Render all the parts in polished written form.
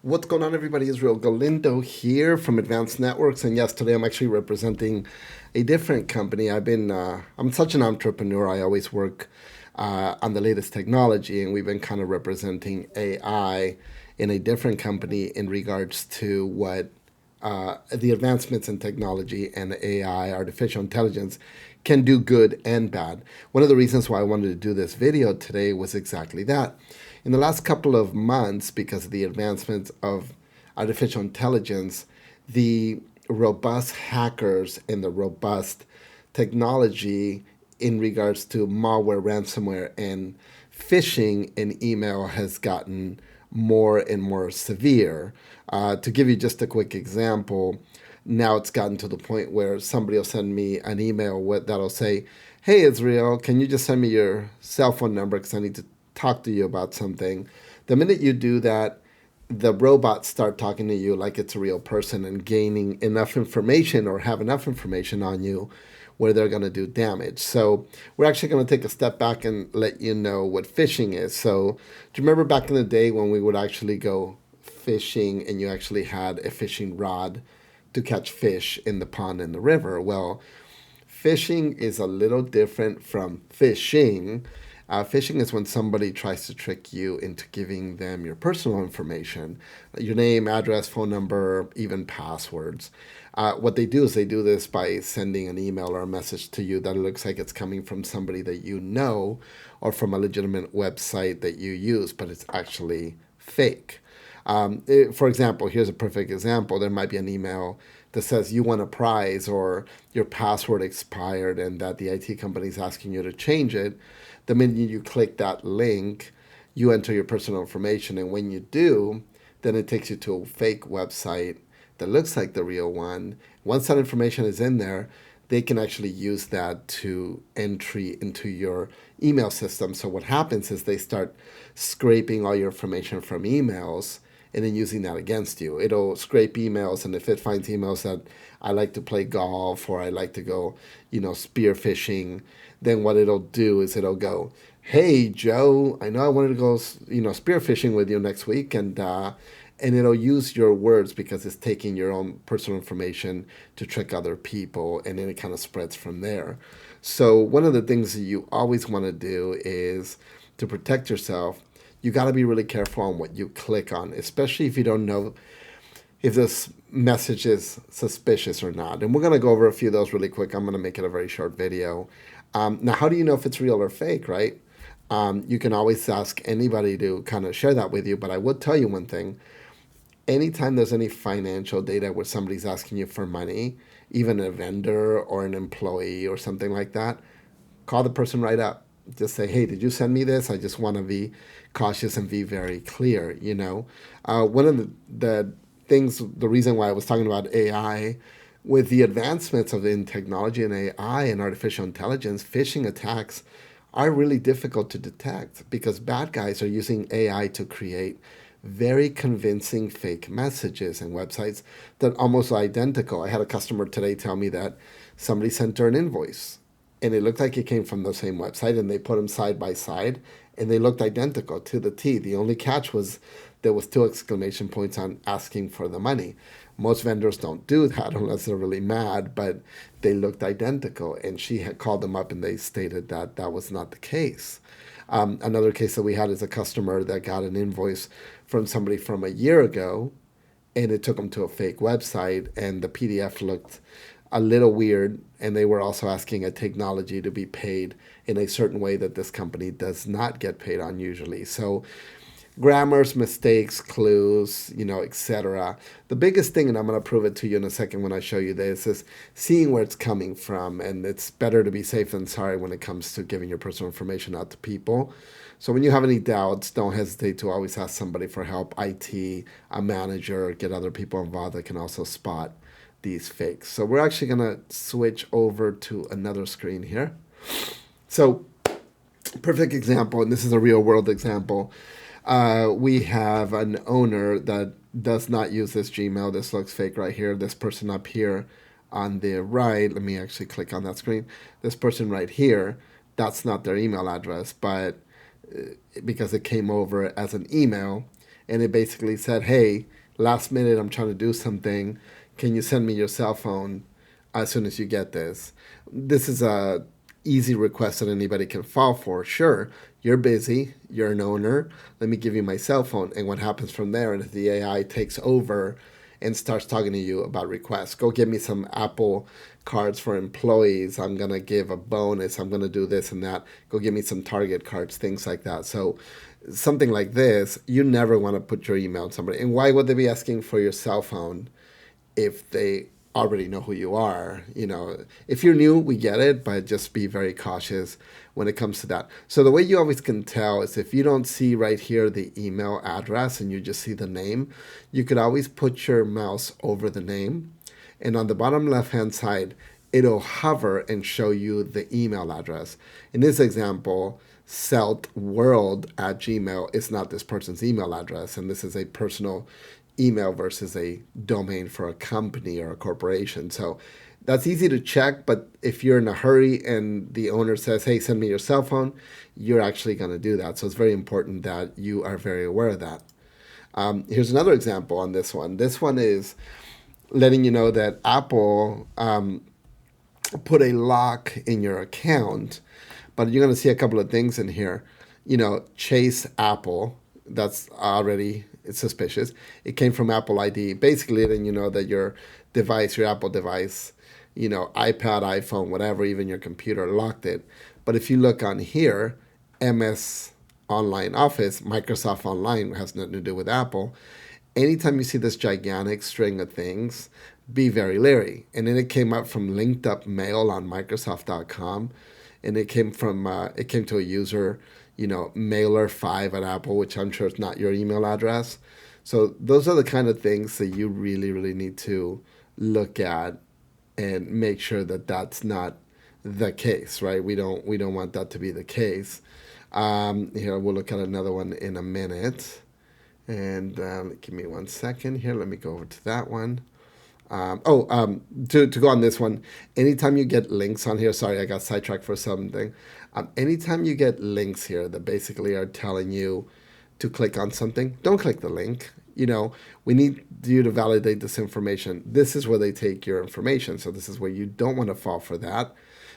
What's going on, everybody? Israel Galindo here from Advanced Networks, and yes, today I'm actually representing a different company. I'm such an entrepreneur. I always work on the latest technology, and we've been kind of representing AI in a different company in regards to what the advancements in technology and AI, artificial intelligence, can do good and bad. One of the reasons why I wanted to do this video today was exactly that. In the last couple of months, because of the advancements of artificial intelligence, the robust hackers and the robust technology in regards to malware, ransomware, and phishing in email has gotten more and more severe. To give you just a quick example, now it's gotten to the point where somebody will send me an email that'll say, "Hey Israel, can you just send me your cell phone number because I need to talk to you about something." The minute you do that, the robots start talking to you like it's a real person and gaining enough information or have enough information on you where they're going to do damage. So we're actually going to take a step back and let you know what phishing is. So do you remember back in the day when we would actually go fishing and you actually had a fishing rod to catch fish in the pond and the river? Well, phishing is a little different from phishing. Phishing is when somebody tries to trick you into giving them your personal information, your name, address, phone number, even passwords. What they do is they do this by sending an email or a message to you that looks like it's coming from somebody that you know or from a legitimate website that you use, but it's actually fake. For example, here's a perfect example. There might be an email that says you won a prize or your password expired and that the IT company is asking you to change it. The minute you click that link, you enter your personal information, and when you do, then it takes you to a fake website that looks like the real one. Once that information is in there, they can actually use that to entry into your email system. So what happens is they start scraping all your information from emails and then using that against you. It'll scrape emails, and if it finds emails that I like to play golf or I like to go, spear fishing, then what it'll do is it'll go, "Hey Joe, I know I wanted to go, spear fishing with you next week," and it'll use your words because it's taking your own personal information to trick other people, and then it kind of spreads from there. So one of the things that you always want to do is to protect yourself. You got to be really careful on what you click on, especially if you don't know if this message is suspicious or not. And we're going to go over a few of those really quick. I'm going to make it a very short video. Now, how do you know if it's real or fake, right? You can always ask anybody to kind of share that with you, but I would tell you one thing. Anytime there's any financial data where somebody's asking you for money, even a vendor or an employee or something like that, call the person right up. Just say, "Hey, did you send me this? I just want to be cautious and be very clear." One of the things, the reason why I was talking about AI, with the advancements of in technology and AI and artificial intelligence, phishing attacks are really difficult to detect because bad guys are using AI to create very convincing fake messages and websites that are almost identical. I had a customer today tell me that somebody sent her an invoice and it looked like it came from the same website, and they put them side by side and they looked identical to the T. The only catch was there was two exclamation points on asking for the money. Most vendors don't do that unless they're really mad, but they looked identical, and she had called them up and they stated that that was not the case. Another case that we had is a customer that got an invoice from somebody from a year ago, and it took them to a fake website, and the PDF looked a little weird, and they were also asking a technology to be paid in a certain way that this company does not get paid on usually. So grammars, mistakes, clues, etc. The biggest thing, and I'm going to prove it to you in a second when I show you this, is seeing where it's coming from. And it's better to be safe than sorry when it comes to giving your personal information out to people. So when you have any doubts, don't hesitate to always ask somebody for help, IT, a manager, get other people involved that can also spot these fakes. So we're actually going to switch over to another screen here. So perfect example, and this is a real world example. We have an owner that does not use this Gmail. This looks fake right here. This person up here on the right, let me actually click on that screen. This person right here, that's not their email address, but because it came over as an email, and it basically said, "Hey, last minute, I'm trying to do something. Can you send me your cell phone as soon as you get this?" This is a easy request that anybody can fall for. Sure, you're busy, you're an owner. Let me give you my cell phone, and what happens from there? And if the AI takes over and starts talking to you about requests, go get me some Apple cards for employees. I'm gonna give a bonus. I'm gonna do this and that. Go give me some Target cards, things like that. So something like this, you never want to put your email on somebody. And why would they be asking for your cell phone if they already know who you are? If you're new, we get it, but just be very cautious when it comes to that. So the way you always can tell is if you don't see right here the email address and you just see the name, you could always put your mouse over the name, and on the bottom left hand side, it'll hover and show you the email address. In this example, celtworld at Gmail is not this person's email address, and this is a personal email versus a domain for a company or a corporation. So that's easy to check, but if you're in a hurry and the owner says, "Hey, send me your cell phone," you're actually going to do that. So it's very important that you are very aware of that. Here's another example on this one. This one is letting you know that Apple put a lock in your account, but you're going to see a couple of things in here. Chase Apple, that's already it's suspicious. It came from Apple ID, basically letting you know that your device, your Apple device, iPad, iPhone, whatever, even your computer locked it. But if you look on here, MS Online Office, Microsoft Online has nothing to do with Apple. Anytime you see this gigantic string of things, be very leery. And then it came up from linked up mail on Microsoft.com, and it came to a user, mailer5 at Apple, which I'm sure is not your email address. So those are the kind of things that you really, really need to look at and make sure that that's not the case, right? We don't want that to be the case. Here, we'll look at another one in a minute. And give me 1 second here. Let me go over to that one. To go on this one, anytime you get links on here, sorry, I got sidetracked for something. Anytime you get links here that basically are telling you to click on something, don't click the link. We need you to validate this information. This is where they take your information. So this is where you don't want to fall for that.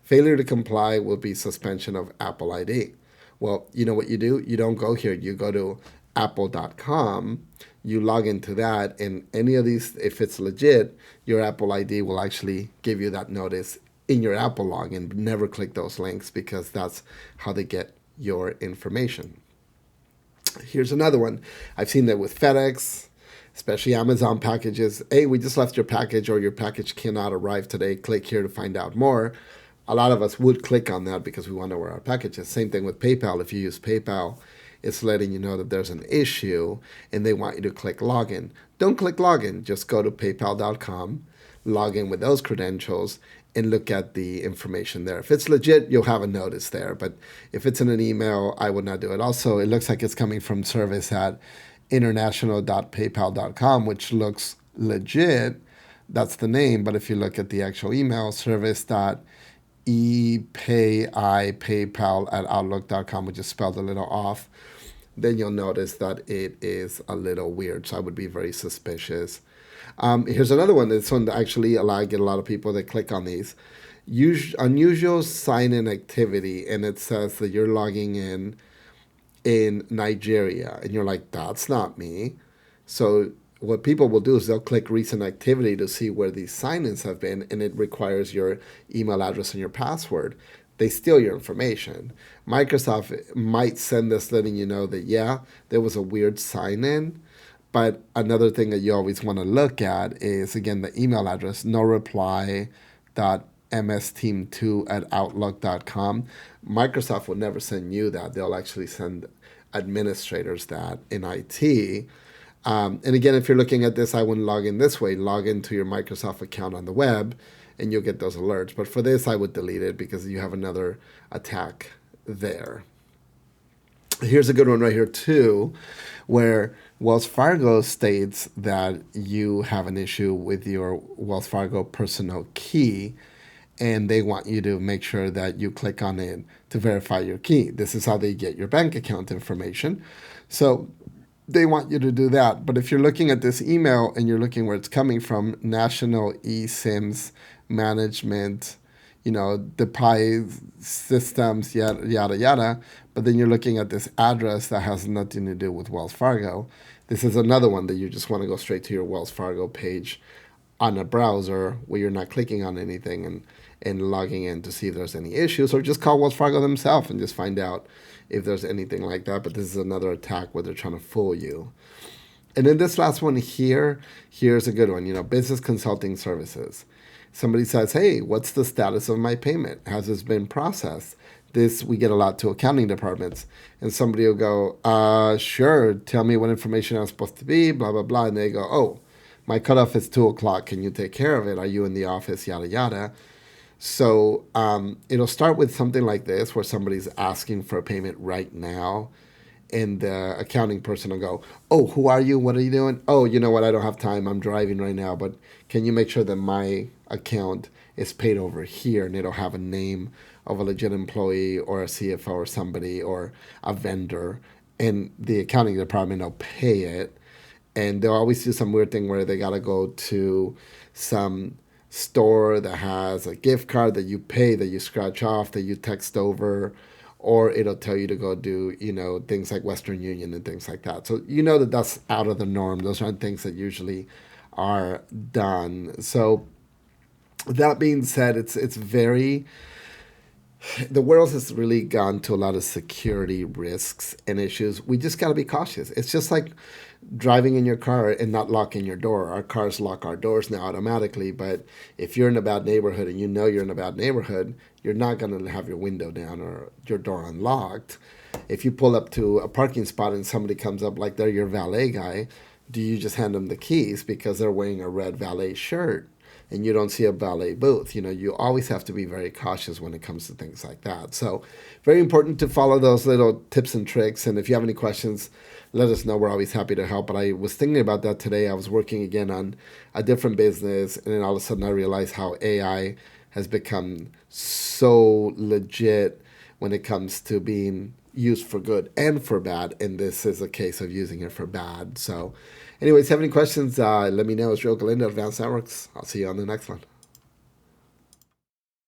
Failure to comply will be suspension of Apple ID. Well, you know what you do? You don't go here. You go to apple.com, you log into that, and any of these, if it's legit, your Apple ID will actually give you that notice in your Apple login. Never click those links because that's how they get your information. Here's another one. I've seen that with FedEx, especially Amazon packages. Hey, we just left your package, or your package cannot arrive today. Click here to find out more. A lot of us would click on that because we want to know where our package is. Same thing with PayPal. If you use PayPal, it's letting you know that there's an issue and they want you to click login. Don't click login. Just go to paypal.com, log in with those credentials, and look at the information there. If it's legit, you'll have a notice there. But if it's in an email, I would not do it. Also, it looks like it's coming from service at international.paypal.com, which looks legit. That's the name. But if you look at the actual email, service.epaypal@outlook.com, which is spelled a little off, then you'll notice that it is a little weird. So I would be very suspicious. Here's another one. This one actually get a lot of people that click on these. Unusual sign-in activity, and it says that you're logging in Nigeria, and you're like, that's not me. So what people will do is they'll click recent activity to see where these sign-ins have been, and it requires your email address and your password. They steal your information. Microsoft might send this letting you know that, yeah, there was a weird sign-in. But another thing that you always want to look at is, again, the email address, noreply.msteam2@outlook.com. Microsoft will never send you that. They'll actually send administrators that in IT. And again, if you're looking at this, I wouldn't log in this way. Log into your Microsoft account on the web, and you'll get those alerts. But for this, I would delete it because you have another attack there. Here's a good one right here, too, where Wells Fargo states that you have an issue with your Wells Fargo personal key, and they want you to make sure that you click on it to verify your key. This is how they get your bank account information. So they want you to do that. But if you're looking at this email and you're looking where it's coming from, National eSIMs Management, the Pi systems, yada, yada, yada. But then you're looking at this address that has nothing to do with Wells Fargo. This is another one that you just want to go straight to your Wells Fargo page on a browser where you're not clicking on anything and logging in to see if there's any issues, or just call Wells Fargo themselves and just find out if there's anything like that. But this is another attack where they're trying to fool you. And then this last one here's a good one, business consulting services. Somebody says, hey, what's the status of my payment? Has this been processed? This, we get a lot to accounting departments. And somebody will go, sure, tell me what information I'm supposed to be, blah, blah, blah. And they go, oh, my cutoff is 2 o'clock. Can you take care of it? Are you in the office? Yada, yada. So it'll start with something like this where somebody's asking for a payment right now. And the accounting person will go, oh, who are you? What are you doing? Oh, you know what? I don't have time. I'm driving right now. But can you make sure that my account is paid over here? And it'll have a name of a legit employee or a CFO or somebody or a vendor. And the accounting department will pay it. And they'll always do some weird thing where they got to go to some store that has a gift card that you pay, that you scratch off, that you text over, or it'll tell you to go do, things like Western Union and things like that. So that that's out of the norm. Those aren't things that usually are done. So that being said, it's very, the world has really gone to a lot of security risks and issues. We just got to be cautious. It's just like driving in your car and not locking your door. Our cars lock our doors now automatically, but if you're in a bad neighborhood and you're in a bad neighborhood, you're not going to have your window down or your door unlocked. If you pull up to a parking spot and somebody comes up like they're your valet guy, do you just hand them the keys because they're wearing a red valet shirt and you don't see a valet booth? You always have to be very cautious when it comes to things like that. So very important to follow those little tips and tricks. And if you have any questions, let us know. We're always happy to help. But I was thinking about that today. I was working again on a different business, and then all of a sudden I realized how AI has become so legit when it comes to being used for good and for bad. And this is a case of using it for bad. So anyways, have any questions, let me know. It's Joe Galindo, Advanced Networks. I'll see you on the next one.